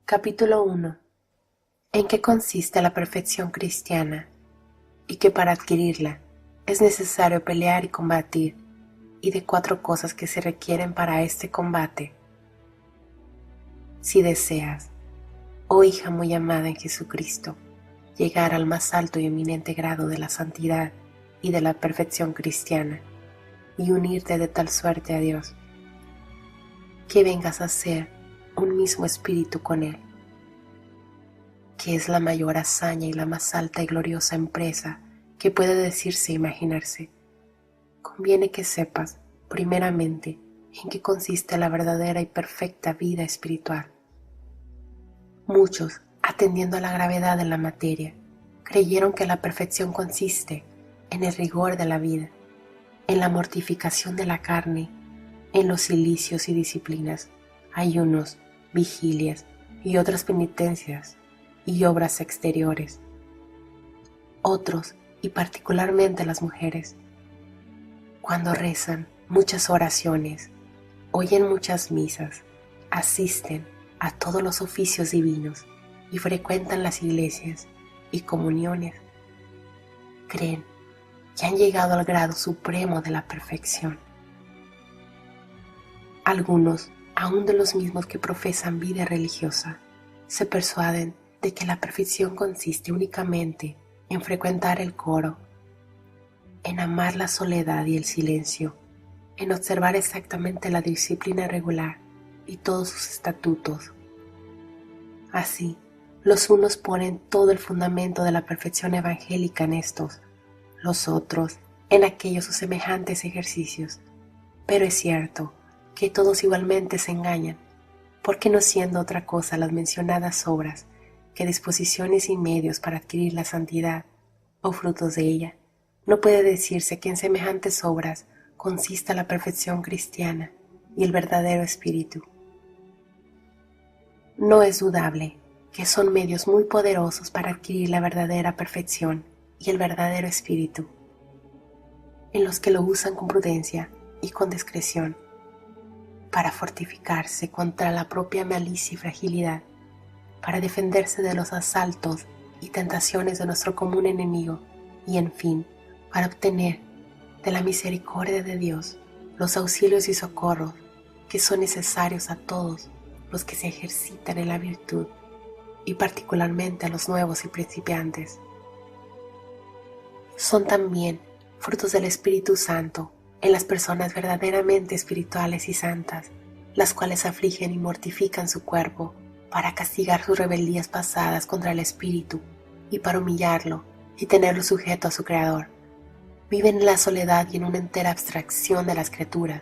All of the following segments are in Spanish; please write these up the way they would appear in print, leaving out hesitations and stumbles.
Capítulo 1. ¿En qué consiste la perfección cristiana? Y que para adquirirla es necesario pelear y combatir, y de 4 cosas que se requieren para este combate. Si deseas, oh hija muy amada en Jesucristo, llegar al más alto y eminente grado de la santidad y de la perfección cristiana, y unirte de tal suerte a Dios, que vengas a ser un mismo espíritu con Él, que es la mayor hazaña y la más alta y gloriosa empresa que puede decirse e imaginarse. Conviene que sepas, primeramente, en qué consiste la verdadera y perfecta vida espiritual. Muchos, atendiendo a la gravedad de la materia, creyeron que la perfección consiste en el rigor de la vida, en la mortificación de la carne, en los cilicios y disciplinas, ayunos, vigilias y otras penitencias y obras exteriores. Otros, y particularmente las mujeres, cuando rezan muchas oraciones, oyen muchas misas, asisten a todos los oficios divinos y frecuentan las iglesias y comuniones, creen que han llegado al grado supremo de la perfección. Algunos, aun de los mismos que profesan vida religiosa, se persuaden de que la perfección consiste únicamente en frecuentar el coro, en amar la soledad y el silencio, en observar exactamente la disciplina regular y todos sus estatutos. Así, los unos ponen todo el fundamento de la perfección evangélica en estos, los otros en aquellos o semejantes ejercicios. Pero es cierto que todos igualmente se engañan, porque no siendo otra cosa las mencionadas obras que disposiciones y medios para adquirir la santidad o frutos de ella, no puede decirse que en semejantes obras consista la perfección cristiana y el verdadero espíritu. No es dudable que son medios muy poderosos para adquirir la verdadera perfección y el verdadero espíritu, en los que lo usan con prudencia y con discreción, para fortificarse contra la propia malicia y fragilidad, para defenderse de los asaltos y tentaciones de nuestro común enemigo y, en fin, para obtener de la misericordia de Dios los auxilios y socorros que son necesarios a todos los que se ejercitan en la virtud y particularmente a los nuevos y principiantes. Son también frutos del Espíritu Santo en las personas verdaderamente espirituales y santas, las cuales afligen y mortifican su cuerpo para castigar sus rebeldías pasadas contra el Espíritu y para humillarlo y tenerlo sujeto a su Creador. Viven en la soledad y en una entera abstracción de las criaturas,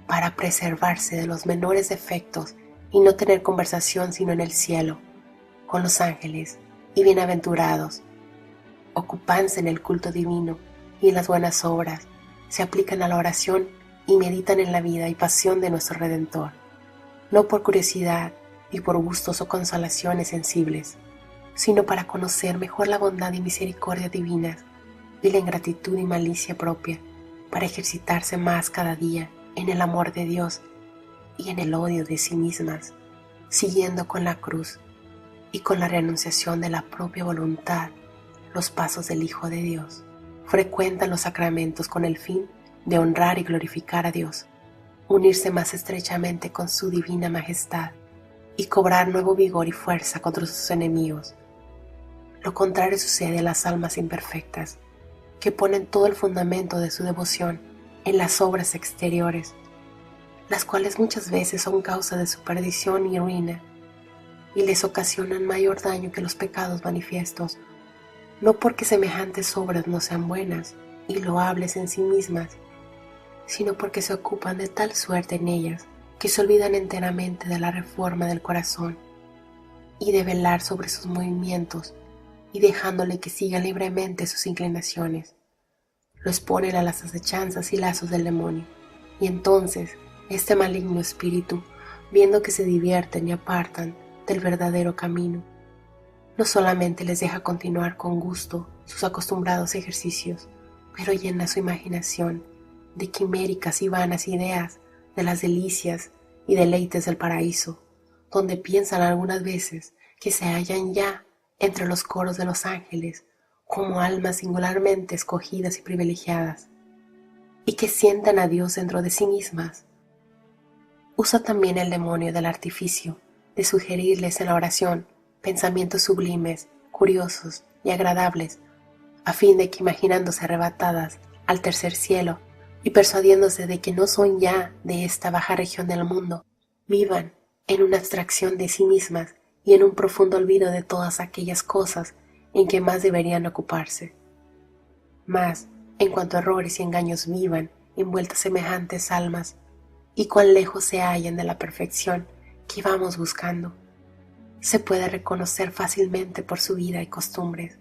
para preservarse de los menores defectos y no tener conversación sino en el cielo, con los ángeles y bienaventurados. Ocúpanse en el culto divino y en las buenas obras, se aplican a la oración y meditan en la vida y pasión de nuestro Redentor, no por curiosidad y por gustos o consolaciones sensibles, sino para conocer mejor la bondad y misericordia divinas y la ingratitud y malicia propia, para ejercitarse más cada día en el amor de Dios y en el odio de sí mismas, siguiendo con la cruz y con la renunciación de la propia voluntad los pasos del Hijo de Dios. Frecuentan los sacramentos con el fin de honrar y glorificar a Dios, unirse más estrechamente con su divina majestad y cobrar nuevo vigor y fuerza contra sus enemigos. Lo contrario sucede a las almas imperfectas, que ponen todo el fundamento de su devoción en las obras exteriores, las cuales muchas veces son causa de su perdición y ruina, y les ocasionan mayor daño que los pecados manifiestos, no porque semejantes obras no sean buenas y loables en sí mismas, sino porque se ocupan de tal suerte en ellas que se olvidan enteramente de la reforma del corazón y de velar sobre sus movimientos, y dejándole que siga libremente sus inclinaciones, lo exponen a las acechanzas y lazos del demonio, y entonces este maligno espíritu, viendo que se divierten y apartan del verdadero camino, no solamente les deja continuar con gusto sus acostumbrados ejercicios, pero llena su imaginación de quiméricas y vanas ideas de las delicias y deleites del paraíso, donde piensan algunas veces que se hallan ya entre los coros de los ángeles como almas singularmente escogidas y privilegiadas, y que sientan a Dios dentro de sí mismas. Usa también el demonio del artificio de sugerirles en la oración pensamientos sublimes, curiosos y agradables, a fin de que imaginándose arrebatadas al tercer cielo y persuadiéndose de que no son ya de esta baja región del mundo, vivan en una abstracción de sí mismas y en un profundo olvido de todas aquellas cosas en que más deberían ocuparse. Mas, en cuanto a errores y engaños vivan envueltas semejantes almas, y cuán lejos se hallan de la perfección que vamos buscando, se puede reconocer fácilmente por su vida y costumbres,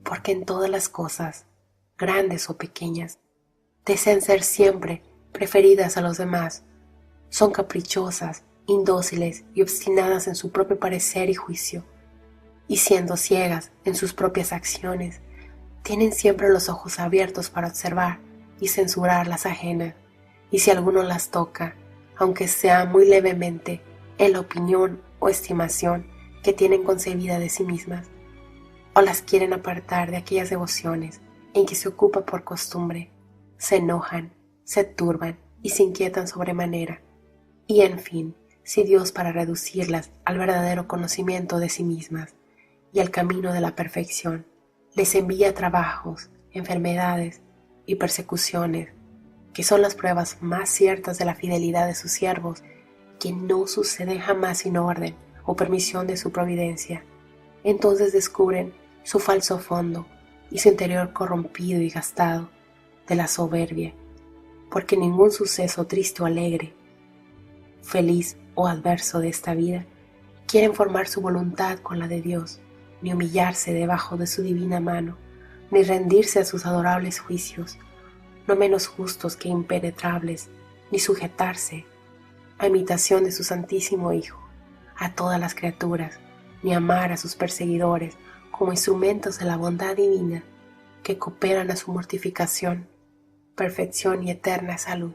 porque en todas las cosas, grandes o pequeñas, desean ser siempre preferidas a los demás, son caprichosas, indóciles y obstinadas en su propio parecer y juicio, y siendo ciegas en sus propias acciones, tienen siempre los ojos abiertos para observar y censurar las ajenas, y si alguno las toca, aunque sea muy levemente, en la opinión o estimación que tienen concebida de sí mismas, o las quieren apartar de aquellas devociones en que se ocupa por costumbre, se enojan, se turban y se inquietan sobremanera, y en fin, si Dios para reducirlas al verdadero conocimiento de sí mismas y al camino de la perfección, les envía trabajos, enfermedades y persecuciones, que son las pruebas más ciertas de la fidelidad de sus siervos, que no suceden jamás sin orden o permisión de su providencia, entonces descubren su falso fondo y su interior corrompido y gastado de la soberbia, porque ningún suceso triste o alegre, feliz o adverso de esta vida, quieren formar su voluntad con la de Dios, ni humillarse debajo de su divina mano, ni rendirse a sus adorables juicios, no menos justos que impenetrables, ni sujetarse, a imitación de su Santísimo Hijo, a todas las criaturas, ni amar a sus perseguidores como instrumentos de la bondad divina que cooperan a su mortificación, perfección y eterna salud.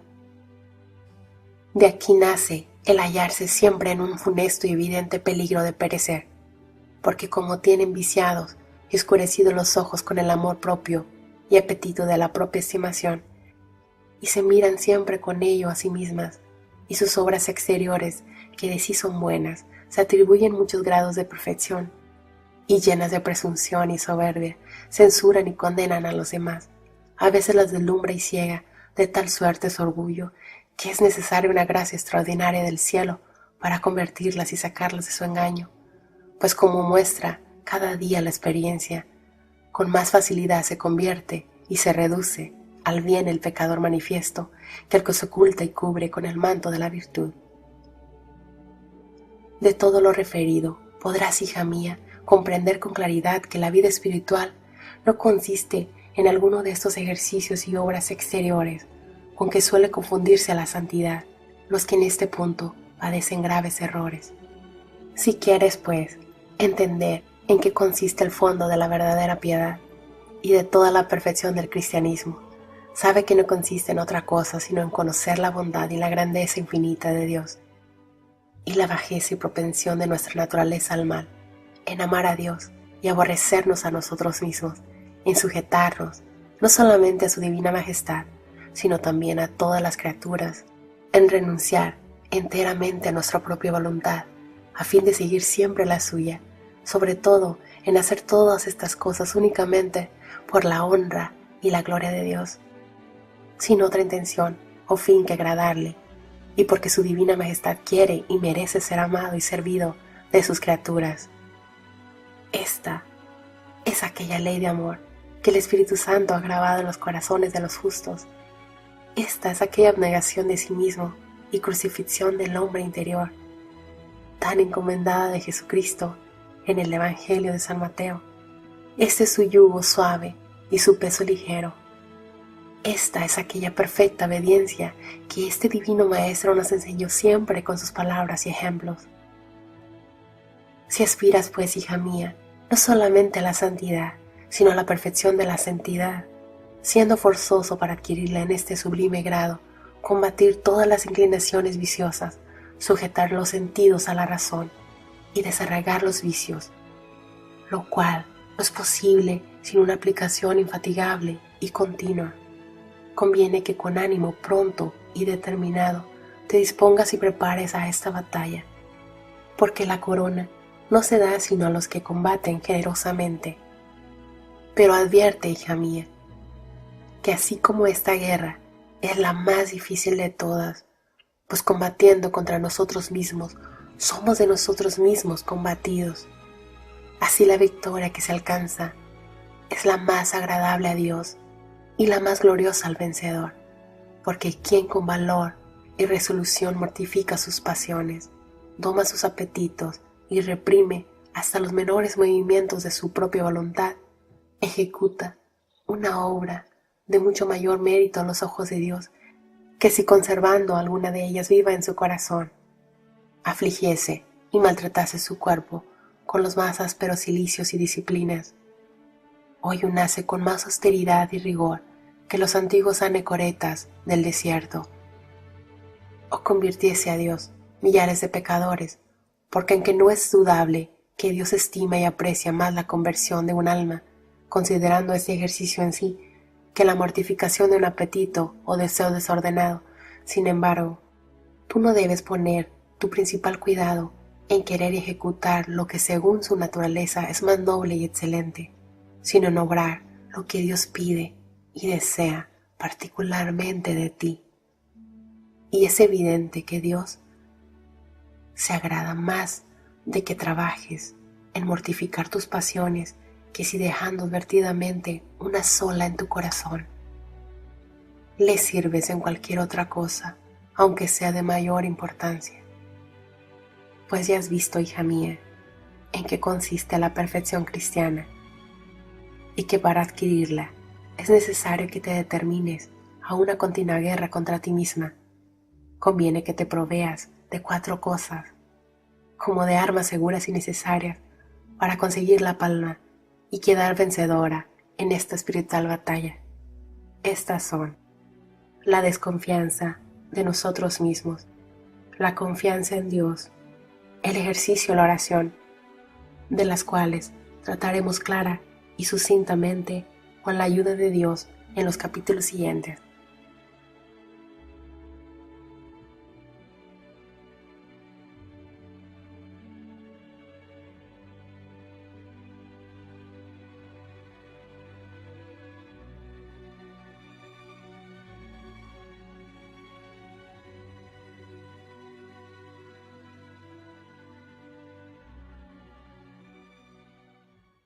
De aquí nace el hallarse siempre en un funesto y evidente peligro de perecer, porque como tienen viciados y oscurecidos los ojos con el amor propio y apetito de la propia estimación, y se miran siempre con ello a sí mismas, y sus obras exteriores, que de sí son buenas, se atribuyen muchos grados de perfección, y llenas de presunción y soberbia, censuran y condenan a los demás. A veces las deslumbra y ciega de tal suerte su orgullo, que es necesaria una gracia extraordinaria del cielo para convertirlas y sacarlas de su engaño, pues como muestra cada día la experiencia, con más facilidad se convierte y se reduce al bien el pecador manifiesto que el que se oculta y cubre con el manto de la virtud. De todo lo referido, podrás, hija mía, comprender con claridad que la vida espiritual no consiste en alguno de estos ejercicios y obras exteriores con que suele confundirse a la santidad los que en este punto padecen graves errores. Si quieres, pues, entender en qué consiste el fondo de la verdadera piedad y de toda la perfección del cristianismo, sabe que no consiste en otra cosa sino en conocer la bondad y la grandeza infinita de Dios, y la bajeza y propensión de nuestra naturaleza al mal, en amar a Dios y aborrecernos a nosotros mismos, en sujetarnos no solamente a su divina majestad, sino también a todas las criaturas, en renunciar enteramente a nuestra propia voluntad, a fin de seguir siempre la suya, sobre todo en hacer todas estas cosas únicamente por la honra y la gloria de Dios, sin otra intención o fin que agradarle, y porque su divina majestad quiere y merece ser amado y servido de sus criaturas. Esta es aquella ley de amor que el Espíritu Santo ha grabado en los corazones de los justos. Esta es aquella abnegación de sí mismo y crucifixión del hombre interior, tan encomendada de Jesucristo en el Evangelio de San Mateo. Este es su yugo suave y su peso ligero. Esta es aquella perfecta obediencia que este divino Maestro nos enseñó siempre con sus palabras y ejemplos. Si aspiras, pues, hija mía, no solamente a la santidad, sino a la perfección de la santidad, siendo forzoso para adquirirla en este sublime grado, combatir todas las inclinaciones viciosas, sujetar los sentidos a la razón y desarraigar los vicios, lo cual no es posible sin una aplicación infatigable y continua. Conviene que con ánimo pronto y determinado te dispongas y prepares a esta batalla, porque la corona no se da sino a los que combaten generosamente. Pero advierte, hija mía, que así como esta guerra es la más difícil de todas, pues combatiendo contra nosotros mismos, somos de nosotros mismos combatidos. Así la victoria que se alcanza es la más agradable a Dios y la más gloriosa al vencedor, porque quien con valor y resolución mortifica sus pasiones, doma sus apetitos y reprime hasta los menores movimientos de su propia voluntad, ejecuta una obra de mucho mayor mérito a los ojos de Dios que si conservando alguna de ellas viva en su corazón, afligiese y maltratase su cuerpo con los más ásperos cilicios y disciplinas. Hoy nace con más austeridad y rigor que los antiguos anacoretas del desierto. O convirtiese a Dios millares de pecadores, porque aunque no es dudable que Dios estima y aprecia más la conversión de un alma, considerando ese ejercicio en sí, que la mortificación de un apetito o deseo desordenado, sin embargo, tú no debes poner tu principal cuidado en querer ejecutar lo que según su naturaleza es más noble y excelente, sino en obrar lo que Dios pide y desea particularmente de ti. Y es evidente que Dios se agrada más de que trabajes en mortificar tus pasiones que si dejando advertidamente una sola en tu corazón. Le sirves en cualquier otra cosa, aunque sea de mayor importancia. Pues ya has visto, hija mía, en qué consiste la perfección cristiana, y que para adquirirla es necesario que te determines a una continua guerra contra ti misma. Conviene que te proveas de 4 cosas, como de armas seguras y necesarias para conseguir la palma y quedar vencedora en esta espiritual batalla. Estas son la desconfianza de nosotros mismos, la confianza en Dios, el ejercicio de la oración, de las cuales trataremos clara y sucintamente con la ayuda de Dios en los capítulos siguientes.